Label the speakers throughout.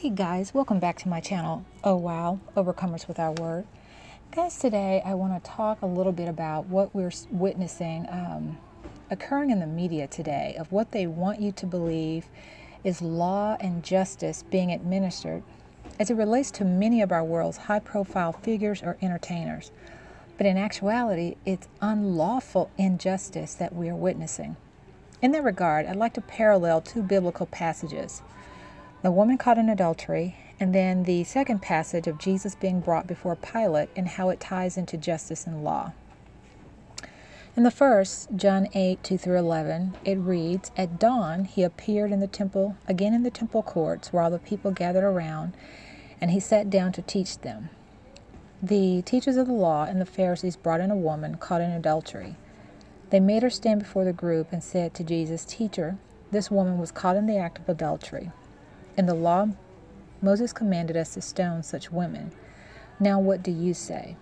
Speaker 1: Hey guys, welcome back to my channel. Oh wow, Overcomers with Our Word. Guys, today I want to talk a little bit about what we're witnessing occurring in the media today, of what they want you to believe is law and justice being administered as it relates to many of our world's high-profile figures or entertainers. But in actuality, it's unlawful injustice that we are witnessing. In that regard, I'd like to parallel two biblical passages. The woman caught in adultery, and then the second passage of Jesus being brought before Pilate and how it ties into justice and law. In the first, John 8, 2-11, it reads, "At dawn he appeared in the temple, again in the temple courts, where all the people gathered around, and he sat down to teach them. The teachers of the law and the Pharisees brought in a woman caught in adultery. They made her stand before the group and said to Jesus, 'Teacher, this woman was caught in the act of adultery. In the law, Moses commanded us to stone such women. Now what do you say?'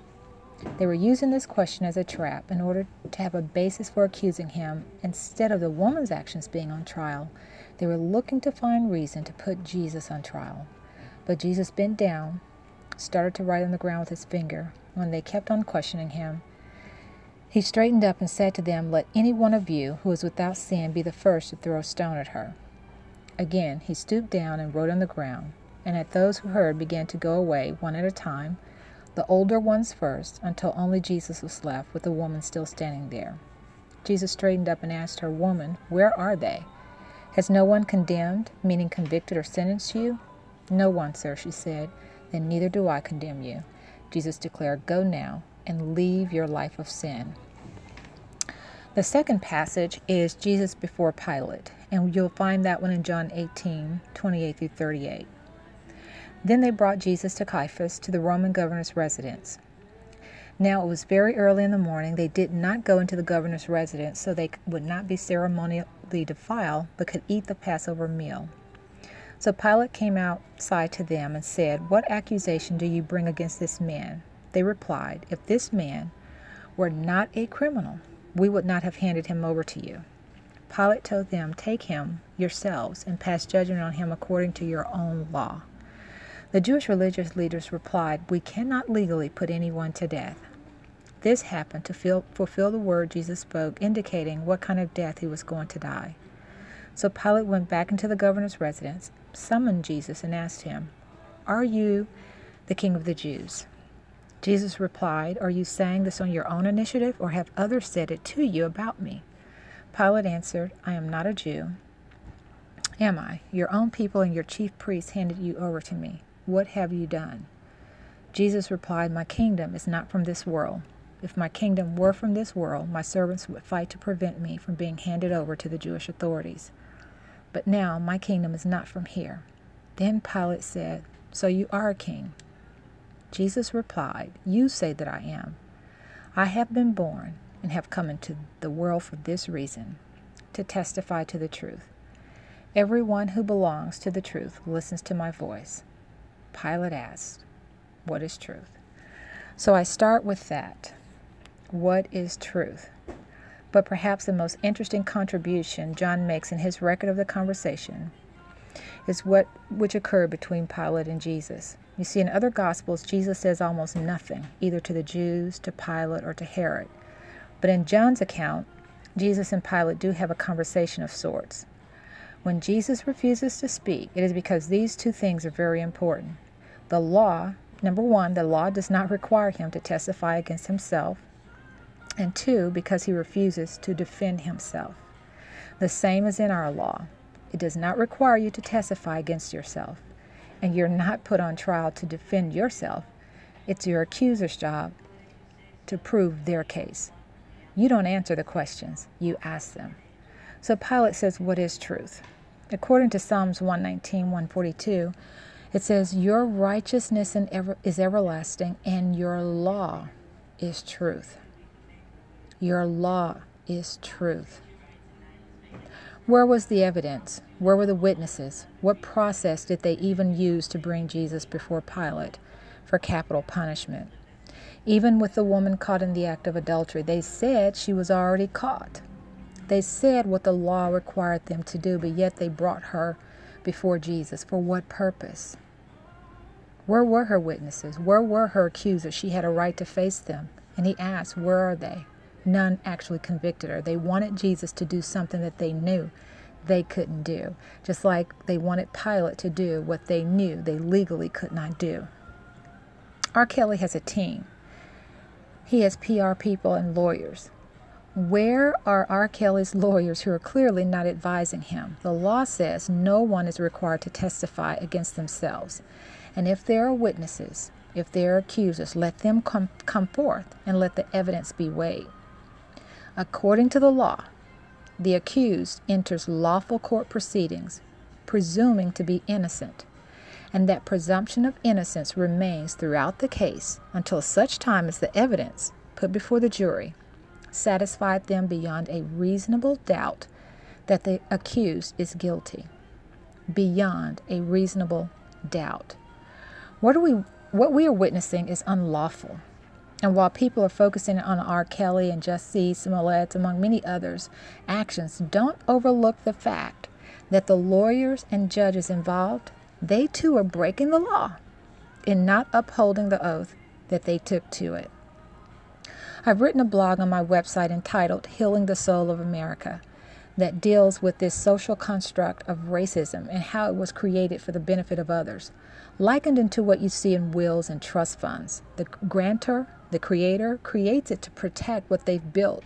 Speaker 1: They were using this question as a trap in order to have a basis for accusing him. Instead of the woman's actions being on trial, they were looking to find reason to put Jesus on trial. But Jesus bent down, started to write on the ground with his finger. When they kept on questioning him, he straightened up and said to them, 'Let any one of you who is without sin be the first to throw a stone at her.' Again, he stooped down and wrote on the ground, and at those who heard began to go away one at a time, the older ones first, until only Jesus was left, with the woman still standing there. Jesus straightened up and asked her, 'Woman, where are they? Has no one condemned,' meaning convicted or sentenced you?" "No one, sir," she said. "Then neither do I condemn you." Jesus declared, "Go now and leave your life of sin." The second passage is Jesus before Pilate, and you'll find that one in John 18, 28-38. Then they brought Jesus to Caiaphas, to the Roman governor's residence. Now it was very early in the morning. They did not go into the governor's residence so they would not be ceremonially defiled, but could eat the Passover meal. So Pilate came outside to them and said, "What accusation do you bring against this man?" They replied, "If this man were not a criminal, we would not have handed him over to you." Pilate told them, "Take him yourselves and pass judgment on him according to your own law." The Jewish religious leaders replied, "We cannot legally put anyone to death." This happened to fulfill the word Jesus spoke, indicating what kind of death he was going to die. So Pilate went back into the governor's residence, summoned Jesus, and asked him, "Are you the king of the Jews?" Jesus replied, "Are you saying this on your own initiative, or have others said it to you about me?" Pilate answered, "I am not a Jew, am I? Your own people and your chief priests handed you over to me. What have you done?" Jesus replied, "My kingdom is not from this world. If my kingdom were from this world, my servants would fight to prevent me from being handed over to the Jewish authorities. But now my kingdom is not from here." Then Pilate said, "So you are a king?" Jesus replied, "You say that I am. I have been born and have come into the world for this reason, to testify to the truth. Everyone who belongs to the truth listens to my voice." Pilate asked, "What is truth?" So I start with that. What is truth? But perhaps the most interesting contribution John makes in his record of the conversation is which occurred between Pilate and Jesus. You see, in other Gospels, Jesus says almost nothing, either to the Jews, to Pilate, or to Herod. But in John's account, Jesus and Pilate do have a conversation of sorts. When Jesus refuses to speak, it is because these two things are very important. The law, number one, the law does not require him to testify against himself. And two, because he refuses to defend himself. The same as in our law. It does not require you to testify against yourself. And you're not put on trial to defend yourself. It's your accuser's job to prove their case. You don't answer the questions, you ask them. So Pilate says, what is truth? According to Psalms 119, 142, it says, "Your righteousness is everlasting, and your law is truth." Your law is truth. Where was the evidence? Where were the witnesses? What process did they even use to bring Jesus before Pilate for capital punishment? Even with the woman caught in the act of adultery, they said she was already caught. They said what the law required them to do, but yet they brought her before Jesus. For what purpose? Where were her witnesses? Where were her accusers? She had a right to face them. And he asked, where are they? None actually convicted her. They wanted Jesus to do something that they knew they couldn't do, just like they wanted Pilate to do what they knew they legally could not do. R. Kelly has a team. He has PR people and lawyers. Where are R. Kelly's lawyers who are clearly not advising him? The law says no one is required to testify against themselves. And if there are witnesses, if there are accusers, let them come forth and let the evidence be weighed. According to the law, the accused enters lawful court proceedings, presuming to be innocent, and that presumption of innocence remains throughout the case until such time as the evidence put before the jury satisfied them beyond a reasonable doubt that the accused is guilty. Beyond a reasonable doubt. What we are witnessing is unlawful. And while people are focusing on R. Kelly and Jussie Smollett's, among many others, actions, don't overlook the fact that the lawyers and judges involved, they too are breaking the law in not upholding the oath that they took to it. I've written a blog on my website entitled Healing the Soul of America that deals with this social construct of racism and how it was created for the benefit of others, likened into what you see in wills and trust funds. The grantor, the creator, creates it to protect what they've built,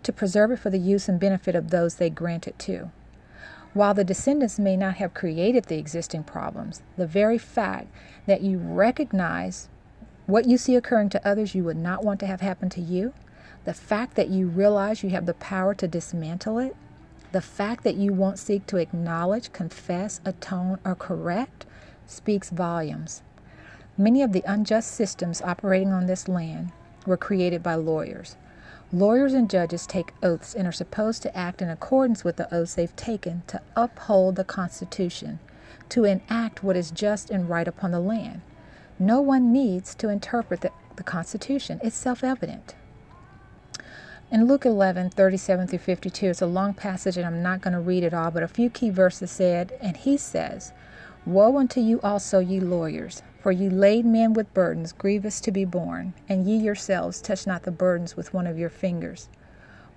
Speaker 1: to preserve it for the use and benefit of those they grant it to. While the descendants may not have created the existing problems, the very fact that you recognize what you see occurring to others you would not want to have happen to you, the fact that you realize you have the power to dismantle it, the fact that you won't seek to acknowledge, confess, atone, or correct speaks volumes. Many of the unjust systems operating on this land were created by lawyers. Lawyers and judges take oaths and are supposed to act in accordance with the oaths they've taken to uphold the Constitution, to enact what is just and right upon the land. No one needs to interpret the Constitution. It's self-evident. In Luke 11:37-52, it's a long passage and I'm not going to read it all, but a few key verses said, and he says, "Woe unto you also, ye lawyers, for ye laid men with burdens grievous to be borne, and ye yourselves touch not the burdens with one of your fingers.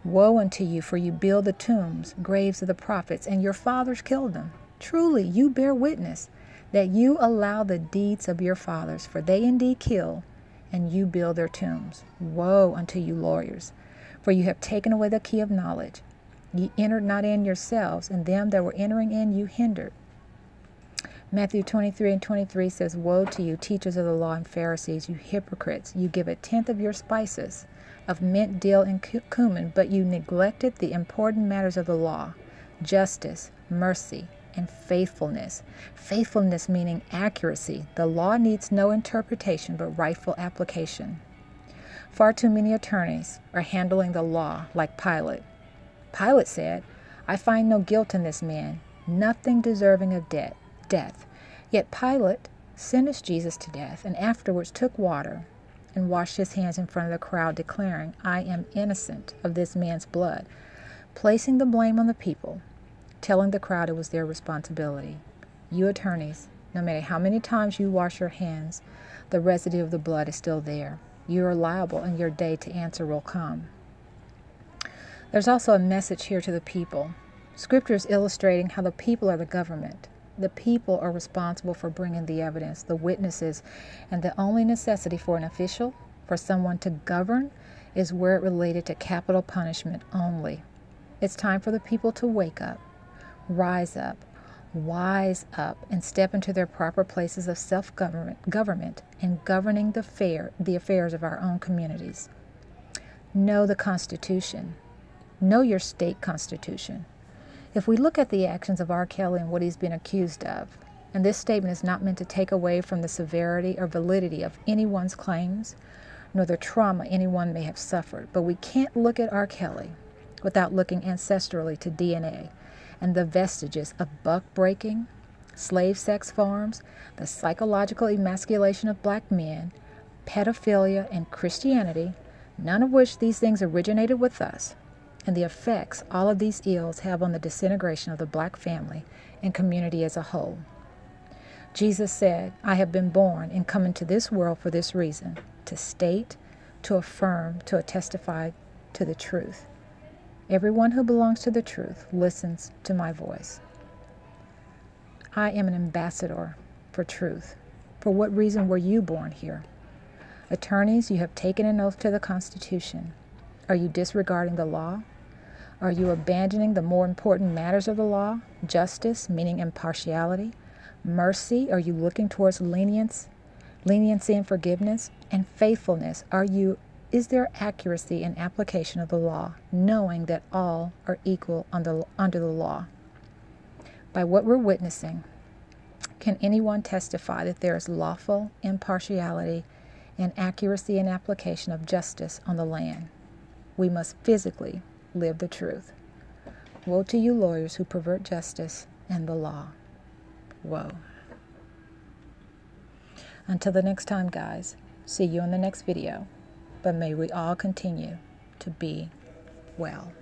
Speaker 1: Woe unto you, for you build the tombs, graves of the prophets, and your fathers killed them. Truly, you bear witness that you allow the deeds of your fathers, for they indeed kill, and you build their tombs. Woe unto you, lawyers, for you have taken away the key of knowledge. Ye entered not in yourselves, and them that were entering in you hindered." Matthew 23:23 says, "Woe to you, teachers of the law and Pharisees, you hypocrites! You give a tenth of your spices, of mint, dill, and cumin, but you neglected the important matters of the law, justice, mercy, and faithfulness." Faithfulness meaning accuracy. The law needs no interpretation but rightful application. Far too many attorneys are handling the law like Pilate. Pilate said, "I find no guilt in this man, nothing deserving of death. Yet Pilate sentenced Jesus to death and afterwards took water and washed his hands in front of the crowd, declaring, "I am innocent of this man's blood," placing the blame on the people, telling the crowd it was their responsibility. You attorneys, no matter how many times you wash your hands, the residue of the blood is still there. You are liable, and your day to answer will come. There's also a message here to the people. Scripture is illustrating how the people are the government. The people are responsible for bringing the evidence, the witnesses, and the only necessity for an official, for someone to govern, is where it related to capital punishment only. It's time for the people to wake up, rise up, wise up, and step into their proper places of self-government and governing the affairs of our own communities. Know the Constitution. Know your state constitution. If we look at the actions of R. Kelly and what he's been accused of, and this statement is not meant to take away from the severity or validity of anyone's claims, nor the trauma anyone may have suffered, but we can't look at R. Kelly without looking ancestrally to DNA and the vestiges of buck breaking, slave sex farms, the psychological emasculation of black men, pedophilia, and Christianity, none of which these things originated with us, and the effects all of these ills have on the disintegration of the black family and community as a whole. Jesus said, I have been born and come into this world for this reason, to state, to affirm, to testify to the truth. Everyone who belongs to the truth listens to my voice. I am an ambassador for truth. For what reason were you born here? Attorneys, you have taken an oath to the Constitution. Are you disregarding the law? Are you abandoning the more important matters of the law? Justice, meaning impartiality. Mercy, are you looking towards leniency and forgiveness? And faithfulness, is there accuracy in application of the law, knowing that all are equal under the law? By what we're witnessing, can anyone testify that there is lawful impartiality and accuracy in application of justice on the land? We must physically live the truth. Woe to you lawyers who pervert justice and the law. Woe. Until the next time, guys, see you in the next video. But may we all continue to be well.